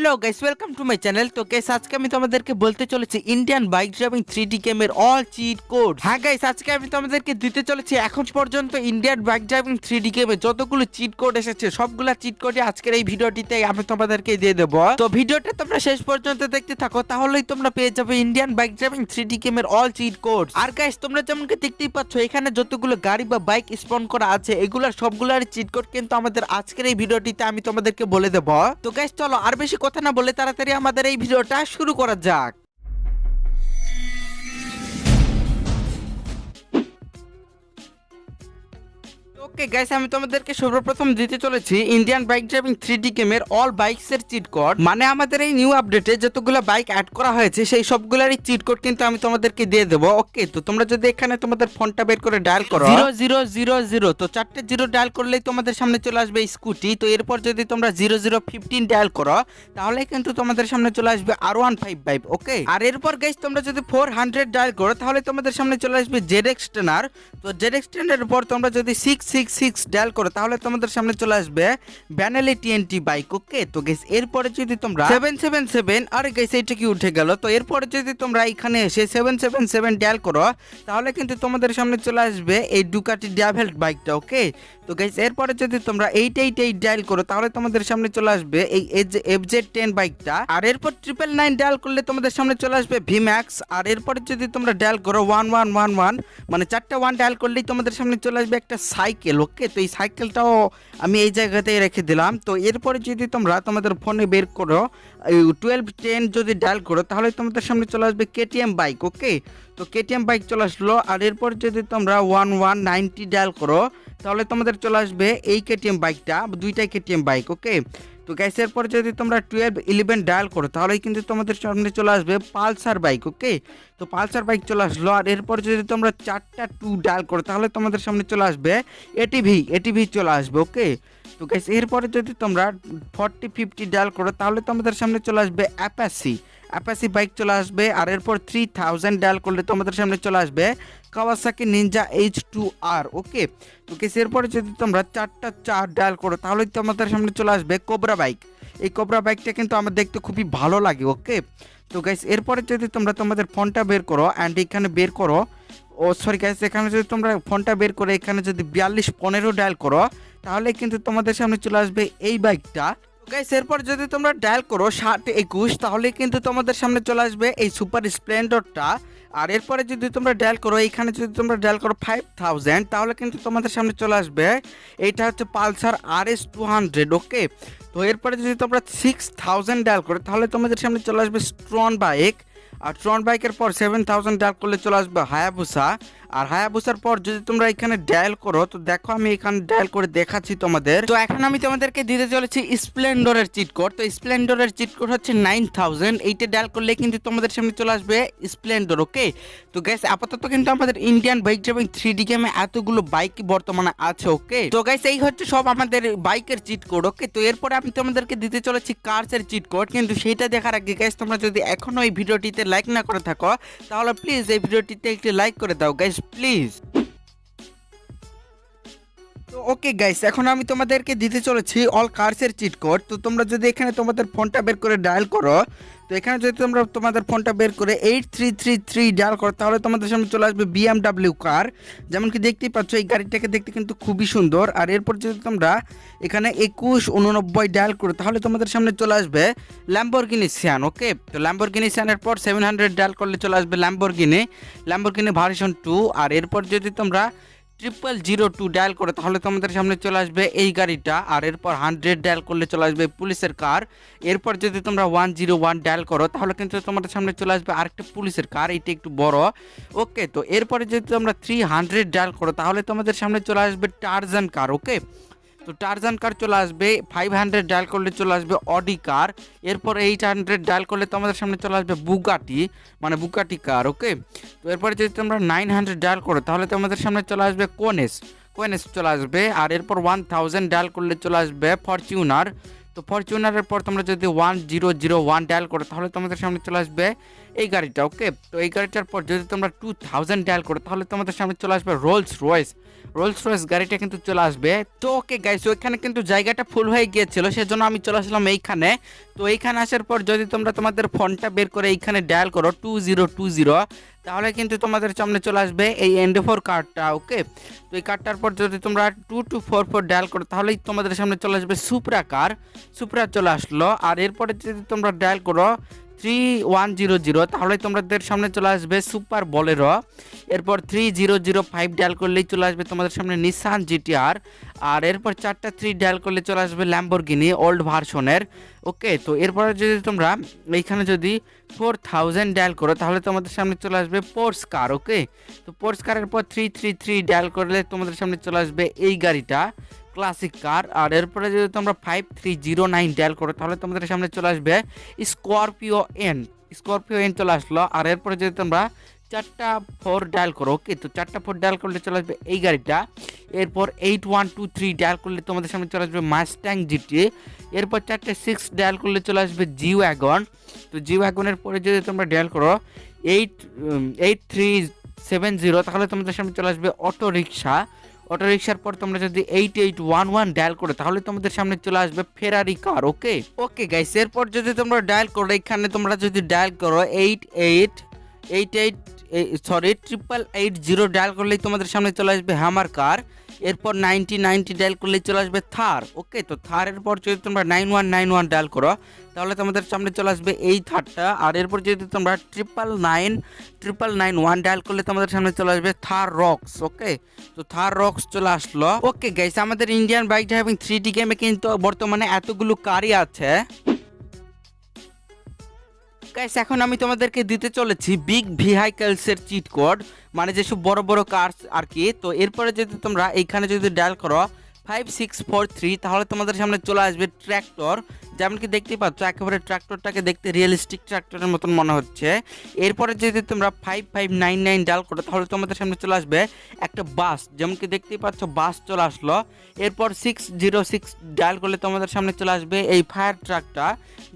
Hello guys, welcome to my channel. তো guys, আজকে আমি তোমাদেরকে বলতে চলেছি ইন্ডিয়ান বাইক ড্রাইভিং 3D গেমের অল চিট কোড। হ্যাঁ গাইস, আজকে আমি তোমাদেরকে দিতে চলেছি এখন পর্যন্ত ইন্ডিয়ান বাইক ড্রাইভিং 3D গেমে যতগুলো চিট কোড এসেছে সবগুলা চিট কোডই আজকের এই ভিডিওটিতে আমি তোমাদেরকে দিয়ে দেবো। তো ভিডিওটা তোমরা শেষ পর্যন্ত দেখতে থাকো, তাহলেই তোমরা পেয়ে যাবে ইন্ডিয়ান বাইক ড্রাইভিং 3D গেমের অল চিট কোড। আর গাইস, তোমরা যেমনকি দেখতেই পাচ্ছ এখানে যতগুলো গাড়ি বা বাইক স্পন করা আছে এগুলার সবগুলার চিট কোড কিন্তু আমাদের আজকের এই ভিডিওটিতে আমি তোমাদেরকে বলে দেবো। তো গাইস চলো আর বেশি কথা না বলে তাড়াতাড়ি আমাদের এই ভিডিওটা শুরু করা যাক। ওকে গাইস, আমি তোমাদেরকে সর্বপ্রথম দিতে চলেছি ইন্ডিয়ান বাইক ড্রাইভিং 3D গেমের অল বাইকস এর চিট কোড। মানে আমাদের এই নিউ আপডেটে যতগুলো বাইক অ্যাড করা হয়েছে সেই সবগুলোরই চিট কোড কিন্তু আমি তোমাদেরকে দিয়ে দেবো। ওকে, তো তোমরা যদি এখানে তোমাদের ফোনটা বের করে ডায়াল করো 0000, তো 4টে 0 ডায়াল করলেই তোমাদের সামনে চলে আসবে স্কুটি। তো এরপর যদি তোমরা 0015 ডায়াল করো তাহলে কিন্তু তোমাদের সামনে চলে আসবে R155। ওকে, আর এরপর গাইস তোমরা যদি 400 ডায়াল করো তাহলে তোমাদের সামনে চলে আসবে ZX টেনার। তো ZX টেনারের পর তোমরা যদি 666 ডায়াল করো তাহলে তোমাদের সামনে চলে আসবে ব্যানেলি TNT বাইক। ওকে, তো গাইস এরপরে যদি তোমরা 777, আরে গাইস এটা কি উঠে গেল, তো এরপরে যদি তোমরা এখানে এসে 777 ডায়াল করো তাহলে কিন্তু তোমাদের সামনে চলে আসবে এই ডুকাটি ড্যাভেল্ট বাইকটা। ওকে, তো গাইস এরপরে যদি তোমরা 888 ডায়াল করো তাহলে তোমাদের সামনে চলে আসবে এই FZ10 বাইকটা। আর এরপর 999 ডায়াল করলে তোমাদের সামনে চলে আসবে VMAX। আর এরপরে যদি তোমরা ডায়াল করো 1111, মানে 4টা 1 ডায়াল করলেই তোমাদের সামনে চলে আসবে একটা সাইকেল। ওকে, তো এই সাইকেলটাও আমি এই জায়গাতেই রেখে দিলাম। তো এরপরে যদি তোমরা তোমাদের ফোনে বের করো 1210 যদি ডায়াল করো তাহলে তোমাদের সামনে চলে আসবে KTM বাইক। ওকে, তো KTM বাইক চলে আসলো। আর এরপর যদি তোমরা 1190 ডায়াল করো তাহলে তোমাদের চলে আসবে এই KTM বাইকটা, দুইটাই KTM বাইক। ওকে, তো গ্যাস এরপর যদি তোমরা 1211 ডায়াল করো তাহলে কিন্তু তোমাদের সামনে চলে আসবে পালসার বাইক। ওকে, তো পালসার বাইক চলে আসলো। আর এরপর যদি তোমরা 4টা 2 ডায়াল করো তাহলে তোমাদের সামনে চলে আসবে এটিভি চলে আসবে। ওকে, তো গ্যাস এরপরে যদি তোমরা 4050 ডায়াল করো তাহলে তোমাদের সামনে চলে আসবে অ্যাপাসি বাইক চলে আসবে। আর এরপর 3000 ডায়াল করলে তোমাদের সামনে চলে আসবে কাওয়াসাকি নিনজা H2R। ওকে, তো কেস এরপরে যদি তোমরা 4টা 4 ডায়াল করো তাহলে তোমাদের সামনে চলে আসবে কোবরা বাইক। এই কোবরা বাইকটা কিন্তু আমার দেখতে খুবই ভালো লাগে। ওকে, তো গাইস এরপরে যদি তোমরা তোমাদের ফোনটা বের করো অ্যান্ড এখানে বের করো, ও সরি গাইস, এখানে যদি তোমরা ফোনটা বের করে এখানে যদি 4215 ডায়াল করো তাহলে কিন্তু তোমাদের সামনে চলে আসবে এই বাইকটা। গাইস এরপর যদি তোমরা ডায়াল করো 721 তাহলে কিন্তু তোমাদের সামনে চলে আসবে এই সুপার স্প্লেন্ডরটা। আর এরপরে যদি তোমরা ডায়াল করো এইখানে যদি তোমরা ডায়াল করো 5000 তাহলে কিন্তু তোমাদের সামনে চলে আসবে এইটা হচ্ছে পালসার RS200। ওকে, তো এরপরে যদি তোমরা 6000 ডায়াল করো তাহলে তোমাদের সামনে চলে আসবে স্ট্রন বাইক। আর ট্রন বাইকের পর 7000 ডায়াল করলে চলে আসবে হায়াবুসা। আর হায়াবুসার পর যদি তোমরা এখানে ডায়াল করো, তো দেখো আমি এখানে ডায়াল করে দেখাচ্ছি তোমাদের। তো এখন আমি তোমাদেরকে দিতে চলেছি স্প্লেন্ডরের চিট কোড। তো স্প্লেন্ডরের চিট কোড হচ্ছে 9000, এইটা ডায়াল করলে কিন্তু তোমাদের সামনে চলে আসবে স্প্লেন্ডর। ওকে, তো গাইস আপাতত কিন্তু আমাদের ইন্ডিয়ান বাইক ড্রাইভিং 3D গেমে এতগুলো বাইক বর্তমানে আছে। ওকে, তো গাইস এই হচ্ছে সব আমাদের বাইকের চিট কোড। ওকে, তো এরপরে আমি তোমাদেরকে দিতে চলেছি কার্সের চিট কোড, কিন্তু সেটা দেখার আগে গাইস তোমরা যদি এখনো এই ভিডিওটিতে লাইক না করে থাকো তাহলে প্লিজ এই ভিডিওটিতে একটি লাইক করে দাও গাইস, প্লিজ। তো ওকে গাইস, এখন আমি তোমাদেরকে দিতে চলেছি অল কার্সের চিট কোড। তো তোমরা যদি এখানে তোমাদের ফোনটা বের করে ডায়াল করো, তো এখানে যদি তোমরা তোমাদের ফোনটা বের করে 8333 ডায়াল করো তাহলে তোমাদের সামনে চলে আসবে BMW কার। যেমন কি দেখতেই পাচ্ছ এই গাড়িটাকে দেখতে কিন্তু খুবই সুন্দর। আর এরপর যদি তোমরা এখানে 2189 ডায়াল করো তাহলে তোমাদের সামনে চলে আসবে ল্যাম্বরগিনি সিয়ান। ওকে, তো ল্যাম্বরগিনি সিয়ানের পর 700 ডায়াল করলে চলে আসবে ল্যাম্বরগিনি ভার্সন 2। আর এরপর যদি তোমরা 0002 ডায়াল করে তাহলে তোমাদের সামনে চলে আসবে এই গাড়িটা। আর এরপর 100 ডায়াল করলে চলে আসবে পুলিশের কার। এরপর যদি তোমরা 101 ডায়াল করো তাহলে কিন্তু তোমাদের সামনে চলে আসবে আরেকটা পুলিশের কার, এটা একটু বড়। ওকে, তো এরপরে যদি তোমরা 300 ডায়াল করো তাহলে তোমাদের সামনে চলে আসবে টারজান কার। ওকে, তো টারজান কার চলে আসবে। 500 ডায়াল করলে চলে আসবে অডি কার। এরপর 800 ডায়াল করলে তোমাদের সামনে চলে আসবে বুগাটি কার। ওকে, তো এরপরে যদি তোমরা 900 ডায়াল করো তাহলে তোমাদের সামনে চলে আসবে কোয়েনেস চলে আসবে। আর এরপর 1000 ডায়াল করলে চলে আসবে ফরচুনার। তো ফরচুনারের পর তোমরা যদি 1001 ডায়াল করো তাহলে তোমাদের সামনে চলে আসবে এই গাড়িটা। ওকে, তো এই গাড়িটার পর যদি তোমরা 2000 ডায়াল করো তাহলে তোমাদের সামনে চলে আসবে রোলস রয়েস। রোলস রয়েস গাড়িটা কিন্তু চলে আসবে। তো ওকে গাইস, ওইখানে কিন্তু জায়গাটা ফুল হয়ে গিয়েছিল, সেজন্য আমি চলে আসলাম এইখানে। তো এইখানে আসার পর যদি তোমরা তোমাদের ফোনটা বের করে এইখানে ডায়াল করো 2020, তাহলে কিন্তু তোমাদের সামনে চলে আসবে এই এন্ড4 কার্ডটা। ওকে, তো এই কার্ডটার পর যদি তোমরা 2244 ডায়াল করো তাহলেই তোমাদের সামনে চলে আসবে সুপ্রা কার। সুপ্রা চলে আসলো। আর এরপরে যদি তোমরা ডায়াল করো 3100, তাহলে তোমাদের সামনে চলে আসবে সুপার বলেরো। এরপর 3005 ডায়াল করলেই চলে আসবে তোমাদের সামনে নিসান জিটিআর। আর এরপর 4টা 3 ডায়াল করলে চলে আসবে ল্যাম্বরগিনি ওল্ড ভার্সনের। ওকে, তো এরপরে যদি তোমরা এইখানে যদি 4000 ডায়াল করো তাহলে তোমাদের সামনে চলে আসবে পোর্স কার। ওকে, তো পোর্স কারের পর 333 ডায়াল করলে তোমাদের সামনে চলে আসবে এই গাড়িটা, ক্লাসিক কার। আর এরপরে যদি তোমরা 5309 ডায়াল করো তাহলে তোমাদের সামনে চলে আসবে স্করপিও এন। স্করপিও এন চলে আসলো। আর এরপরে যদি তোমরা 4টা 4 ডায়াল করো, ওকে, তো 4টা 4 ডায়াল করলে চলে আসবে এই গাড়িটা। এরপর 8123 ডায়াল করলে তোমাদের সামনে চলে আসবে মাস্ট্যাং জিটি। এরপর 4টে 6 ডায়াল করলে চলে আসবে জি ওয়াগন। তো জি ওয়াগনের পরে যদি তোমরা ডায়াল করো 8370, তাহলে তোমাদের সামনে চলে আসবে অটো রিক্সা। অটো রিক্সার পর তোমরা যদি 8811 ডায়াল করো তাহলে তোমাদের সামনে চলে আসবে ফেরারি কার। ওকে ওকে গাইস, এরপর যদি তোমরা ডায়াল করো এখানে তোমরা যদি ডায়াল করো 8880 ডায়াল করলেই তোমাদের সামনে চলে আসবে হ্যামার কার। এরপর 9090 ডায়াল করলেই চলে আসবে থার। ওকে, তো থারের পর যদি তোমরা 9191 ডায়াল করো তাহলে তোমাদের সামনে চলে আসবে এই থারটা। আর এরপর যদি তোমরা 99991 ডায়াল করলে তোমাদের সামনে চলে আসবে থার রক্স। ওকে, তো থার রক্স চলে আসলো। ওকে গাইস, আমাদের ইন্ডিয়ান বাইক ড্রাইভিং 3D গেমে কিন্তু বর্তমানে এতগুলো কারই আছে। গাইস, এখন আমি তোমাদেরকে দিতে চলেছি বিগ ভেহিকলসের চিট কোড, মানে যেসব বড় বড় কার আর কি। তো এরপরে যদি তোমরা এইখানে যদি ডায়াল করো 5643 তাহলে তোমাদের সামনে চলে আসবে ট্র্যাক্টর। যেমন কি দেখতেই পাচ্ছ, একেবারে ট্র্যাক্টরটাকে দেখতে রিয়েলিস্টিক ট্র্যাক্টরের মতন মনে হচ্ছে। এরপরে যদি তোমরা 5599 ডায়াল করো তাহলে তোমাদের সামনে চলে আসবে একটা বাস। যেমন কি দেখতেই পাচ্ছ, বাস চলে আসলো। এরপর 606 ডায়াল করলে তোমাদের সামনে চলে আসবে এই ফায়ার ট্রাকটা,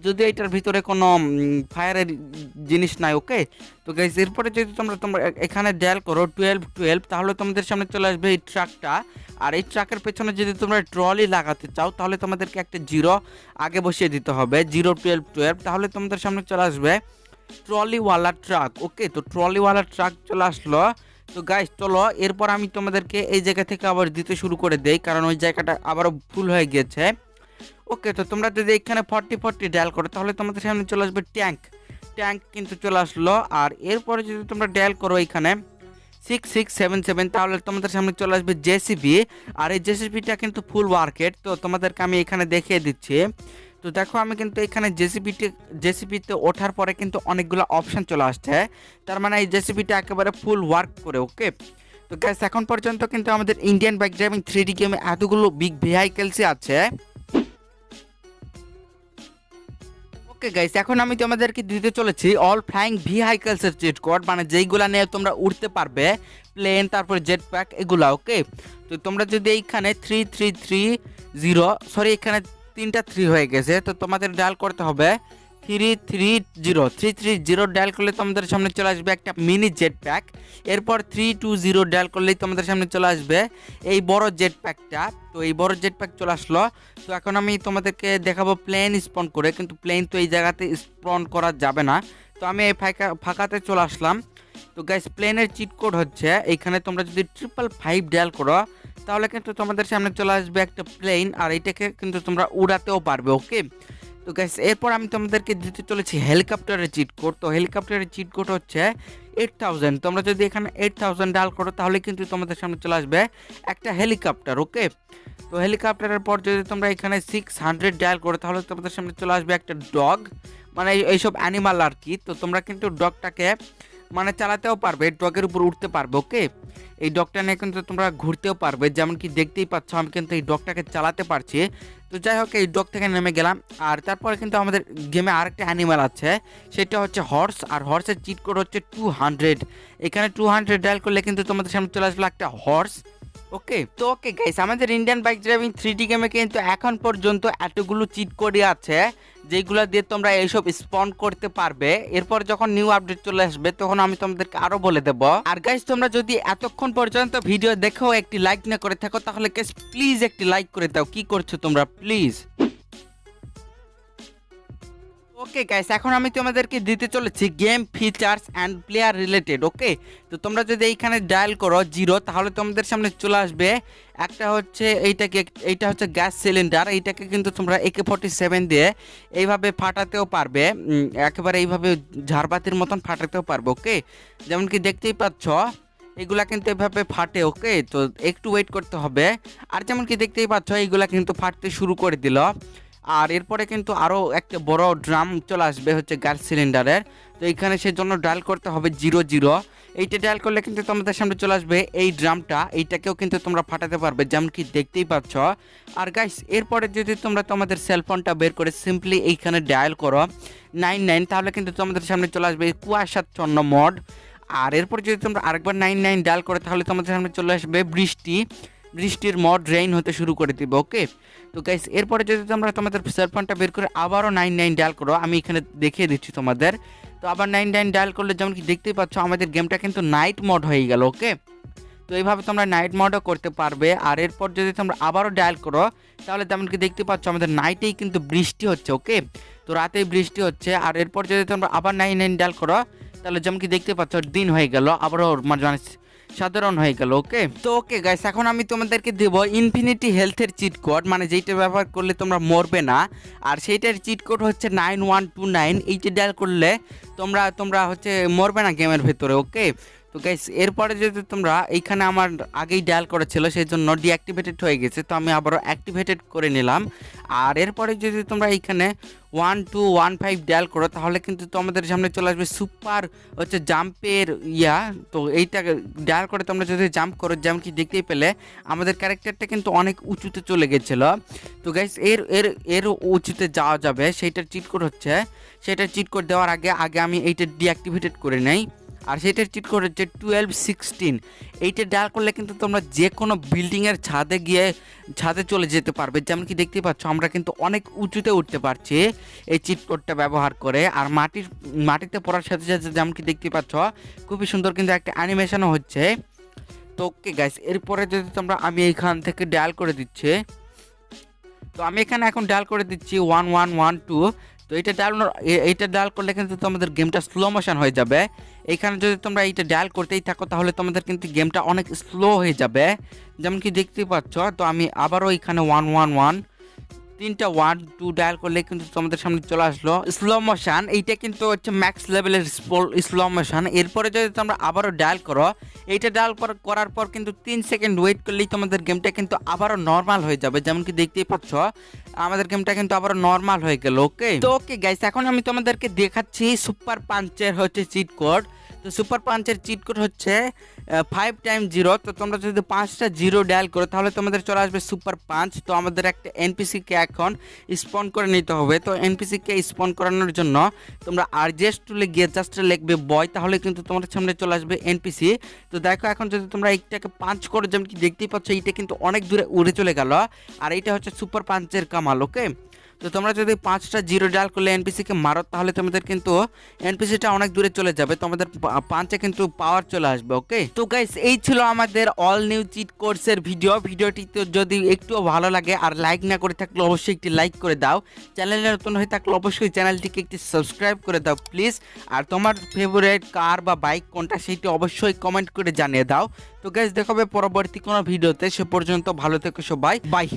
যদিও এটার ভিতরে কোনো ফায়ারের জিনিস নাই। ওকে, তো গাইস, এরপরে যদি তোমরা এখানে ডায়াল করো 1212 তাহলে তোমাদের সামনে চলে আসবে এই ট্রাকটা। আর এই ট্রাকের পেছনে যদি তোমরা ট্রলি লাগাতে চাও তাহলে তোমাদেরকে একটা জিরো আগে বসিয়ে দিতে হবে, 01212, তাহলে তোমাদের সামনে চলে আসবে ট্রলিওয়ালা ট্রাক। ওকে, তো ট্রলিওয়ালা ট্রাক চলে আসলো। তো গাইস চলো, এরপর আমি তোমাদেরকে এই জায়গা থেকে আবার দিতে শুরু করে দেই, কারণ ওই জায়গাটা আবারও ফুল হয়ে গিয়েছে। ওকে, তো তোমরা যদি এখানে 4040 ডায়াল করো তাহলে তোমাদের সামনে চলে আসবে ট্যাঙ্ক কিন্তু চলে আসলো। আর এরপরে যদি তোমরা ডায়াল করো এখানে 6677 তাহলে তোমাদের সামনে চলে আসবে জেসিবি। আর এই জেসিবিটা কিন্তু ফুল ওয়ার্কেট, তো তোমাদেরকে আমি এখানে দেখিয়ে দিচ্ছি। তো দেখো, আমি কিন্তু এখানে জেসিবিতে ওঠার পরে কিন্তু অনেকগুলো অপশান চলে আসছে, তার মানে এই জেসিবিটা একেবারে ফুল ওয়ার্ক করে। ওকে, তো গ্যাস, এখন পর্যন্ত কিন্তু আমাদের ইন্ডিয়ান বাইক ড্রাইভিং 3D গেমে এতগুলো বিগ ভেহিকলসই আছে। ওকে গাইস, এখন আমি তোমাদেরকে দিতে চলেছি অল ফ্লাইং ভেহিকলসের চিট কোড, মানে যেইগুলা নিয়ে তোমরা উড়তে পারবে, প্লেন, তারপরে জেট প্যাক, এগুলা। ওকে, তো তোমরা যদি এইখানে 3330, সরি এখানে 3টা 3 হয়ে গেছে, তো তোমাদের ডায়াল করতে হবে 330 ডায়াল করলে তোমাদের সামনে চলে আসবে একটা মিনি জেট প্যাক। এরপর 320 ডায়াল করলেই তোমাদের সামনে চলে আসবে এই বড় জেট প্যাকটা। তো এই বড় জেট প্যাক চলে আসলো। তো এখন আমি তোমাদেরকে দেখাবো প্লেন স্পন করে, কিন্তু প্লেন তো এই জায়গাতে স্পন করা যাবে না, তো আমি এই ফাঁকাতে চলে আসলাম। তো গাইস, প্লেনের চিট কোড হচ্ছে এইখানে তোমরা যদি 555 ডায়াল করো তাহলে কিন্তু তোমাদের সামনে চলে আসবে একটা প্লেন, আর এইটাকে কিন্তু তোমরা উড়াতেও পারবে। ওকে, তো গাইস, এরপর আমি তোমাদেরকে দিতে চলেছি হেলিকপ্টারের চিট কোড। তো হেলিকপ্টারের চিট কোড হচ্ছে 8000। তোমরা যদি এখানে 8000 ডায়াল করো তাহলে কিন্তু তোমাদের সামনে চলে আসবে একটা হেলিকপ্টার। ওকে, তো হেলিকপ্টারের পর যদি তোমরা এখানে 600 ডায়াল করো তাহলে তোমাদের সামনে চলে আসবে একটা ডগ, মানে এইসব অ্যানিমাল আর কি। তো তোমরা কিন্তু ডগটাকে মানে চালাতেও পারবে, ডগের উপর উঠতে পারবে। ওকে, এই ডগটা নিয়ে কিন্তু তোমরা ঘুরতেও পারবে, যেমন কি দেখতেই পাচ্ছ আমি কিন্তু এই ডগটাকে চালাতে পারছি। তো যাই হোক, এই ডগ থেকে নেমে গেলাম। আর তারপরে কিন্তু আমাদের গেমে আরেকটা অ্যানিমাল আছে, সেটা হচ্ছে হর্স। আর হর্সের চিট কোড হচ্ছে 200। এখানে 200 ডায়াল করলে কিন্তু তোমাদের সামনে চলে আসবে একটা হর্স। ওকে, তো ওকে গাইস, আমাদের ইন্ডিয়ান বাইক ড্রাইভিং 3D গেমে কিন্তু এখন পর্যন্ত এতগুলো চিট কোডই আছে, যেগুলো দিয়ে তোমরা এইসব স্পন করতে পারবে। এরপর যখন নিউ আপডেট চলে আসবে তখন আমি তোমাদেরকে আরো বলে দেবো। আর গাইস তোমরা যদি এতক্ষণ পর্যন্ত ভিডিও দেখো একটি লাইক না করে থাকো তাহলে গাইস প্লিজ একটি লাইক করে দাও। কি করছো তোমরা প্লিজ? ওকে গাইস, এখন আমি তোমাদেরকে দিতে চলেছি game features and player related. Okay, তো তোমরা যদি এইখানে ডায়াল করো 0 তাহলে তোমাদের সামনে চলে আসবে একটা হচ্ছে এইটা হচ্ছে গ্যাস সিলিন্ডার। এইটাকে কিন্তু তোমরা AK-47 দিয়ে এইভাবে ফাটাতেও পারবে, একেবারে এইভাবে ঝাড়বাতির মতন ফাটাতেও পারবে। ওকে, যেমন কি দেখতেই পাচ্ছ এগুলা কিন্তু এভাবে ফাটে। ওকে, তো একটু ওয়েট করতে হবে। আর যেমন কি দেখতেই পাচ্ছ এইগুলা কিন্তু ফাটতে শুরু করে দিল। আর এরপরে কিন্তু আরও একটা বড় ড্রাম চলে আসবে হচ্ছে গ্যাস সিলিন্ডারের। তো এইখানে সেজন্য ডায়াল করতে হবে 00। এইটা ডায়াল করলে কিন্তু তোমাদের সামনে চলে আসবে এই ড্রামটা। এইটাকেও কিন্তু তোমরা ফাটাতে পারবে যেমন কি দেখতেই পাচ্ছ। আর গাইস এরপরে যদি তোমরা তোমাদের সেলফোনটা বের করে সিম্পলি এইখানে ডায়াল করো 99 তাহলে কিন্তু তোমাদের সামনে চলে আসবে কুয়াশাচ্ছন্ন মোড। আর এরপর যদি তোমরা আরেকবার 99 ডায়াল করো তাহলে তোমাদের সামনে চলে আসবে বৃষ্টির মড রেইন হতে শুরু করে দিবে। ওকে, তো গাইস এরপরে যদি তোমরা তোমাদের সেলফোনটা বের করে আবারও 99 ডায়াল করো, আমি এখানে দেখিয়ে দিচ্ছি তোমাদের। তো আবার 99 ডায়াল করলে যেমন কি দেখতেই পাচ্ছ আমাদের গেমটা কিন্তু নাইট মোড হয়ে গেল। ওকে, তো এইভাবে তোমরা নাইট মোডও করতে পারবে। আর এরপর যদি তোমরা আবারও ডায়াল করো তাহলে যেমন কি দেখতে পাচ্ছ আমাদের নাইটেই কিন্তু বৃষ্টি হচ্ছে। ওকে, তো রাতেই বৃষ্টি হচ্ছে। আর এরপর যদি তোমরা আবার 99 ডায়াল করো তাহলে যেমন কি দেখতে পাচ্ছ দিন হয়ে গেল, আবারও মানে সাধারণ হয়ে গেল। ওকে, তো ওকে গাইস এখন আমি তোমাদেরকে দেবো ইনফিনিটি হেলথের চিট কোড, মানে যেইটা ব্যবহার করলে তোমরা মরবে না। আর সেইটার চিট কোড হচ্ছে 9129। এইটা ডায়াল করলে তোমরা হচ্ছে মরবে না গেমের ভেতরে। ওকে, তো গাইস এরপরে যদি তোমরা এইখানে আমার আগেই ডায়াল করেছিল সেই জন্য ডিঅ্যাক্টিভেটেড হয়ে গেছে, তো আমি আবারও অ্যাক্টিভেটেড করে নিলাম। আর এরপরে যদি তোমরা এইখানে 1215 ডায়াল করো তাহলে কিন্তু তোমাদের সামনে চলে আসবে সুপার হচ্ছে জাম্পের তো এইটা ডায়াল করে তোমরা যদি জাম্প করো যেমন কি দেখতেই পেলে আমাদের ক্যারেক্টারটা কিন্তু অনেক উঁচুতে চলে গেছিলো। তো গাইস এর এর এর উঁচুতে যাওয়া যাবে সেইটার চিট কোড হচ্ছে, সেটার চিট কোড দেওয়ার আগে আমি এইটা ডিঅ্যাক্টিভেটেড করে নেই। আর সেটার চিট কোড হচ্ছে 1216। এইটা ডায়াল করলে কিন্তু তোমরা যে কোনো বিল্ডিংয়ের ছাদে চলে যেতে পারবে। যেমন কি দেখতে পাচ্ছ আমরা কিন্তু অনেক উঁচুতে উঠতে পারছি এই চিট কোডটা ব্যবহার করে। আর মাটিতে পড়ার সাথে সাথে যেমন কি দেখতে পাচ্ছ খুবই সুন্দর কিন্তু একটা অ্যানিমেশনও হচ্ছে। তো ওকে গাইস এরপরে যদি আমি এইখান থেকে ডায়াল করে দিচ্ছি, তো আমি এখানে এখন ডায়াল করে দিচ্ছি 1112। তো এইটা ডায়াল করলে কিন্তু তোমাদের গেমটা স্লো মোশন হয়ে যাবে। এইখানে যদি তোমরা এইটা ডায়াল করতেই থাকো তাহলে তোমাদের কিন্তু গেমটা অনেক স্লো হয়ে যাবে যেমন কি দেখতেই পাচ্ছ। তো আমি আবারও এখানে 111 3টা 1 2 ডায়াল করলে কিন্তু তোমাদের সামনে চলে আসলো স্লো মোশন। এইটা কিন্তু হচ্ছে ম্যাক্স লেভেলের স্লো মোশন। এরপরে যদি তোমরা আবারও ডায়াল করো, এইটা ডায়াল করার পর কিন্তু 3 সেকেন্ড ওয়েট করলেই তোমাদের গেমটা কিন্তু আবারও নর্মাল হয়ে যাবে যেমন কি দেখতেই পাচ্ছ আমাদের গেমটা কিন্তু আবারও নর্মাল হয়ে গেল। ওকে, তো ওকে গাইস এখন আমি তোমাদেরকে দেখাচ্ছি সুপার পাঞ্চের হচ্ছে চিট কোড। তো সুপার পাঞ্চের চিট কোড হচ্ছে 5 × 0। তো তোমরা যদি 5টা 0 ডায়াল করো তাহলে তোমাদের চলে আসবে সুপার পাঞ্চ। তো আমাদের একটা এনপিসিকে এখন স্পন করে নিতে হবে। তো এনপিসিকে স্পন করানোর জন্য তোমরা আরজেস টুলে গিয়ে জাস্ট লিখবে বয়, তাহলে কিন্তু তোমাদের সামনে চলে আসবে এনপিসি। তো দেখো এখন যদি তোমরা এইটাকে পাঞ্চ করো যেমন কি দেখতেই পাচ্ছ এইটা কিন্তু অনেক দূরে উড়ে চলে গেল। আর এইটা হচ্ছে সুপার পাঞ্চের কামাল। ওকে, তো তোমরা যদি 5টা 0 ডায়াল করলে এনপিসিকে মারো তাহলে তোমাদের কিন্তু এনপিসিটা অনেক দূরে চলে যাবে, তোমাদের পাঞ্চে কিন্তু পাওয়ার চলে আসবে। ওকে, তো গাইস এই ছিল আমাদের অল নিউ চিট কোর্সের ভিডিওটি তো যদি একটুও ভালো লাগে আর লাইক না করে থাকলে অবশ্যই একটি লাইক করে দাও, চ্যানেলে নতুন হয়ে থাকলে অবশ্যই চ্যানেলটিকে একটি সাবস্ক্রাইব করে দাও প্লিজ। আর তোমার ফেভারিট কার বা বাইক কোনটা সেটি অবশ্যই কমেন্ট করে জানিয়ে দাও। তো গাইস দেখাবে পরবর্তী কোনো ভিডিওতে, সে পর্যন্ত ভালো থেকো সবাই, বাই।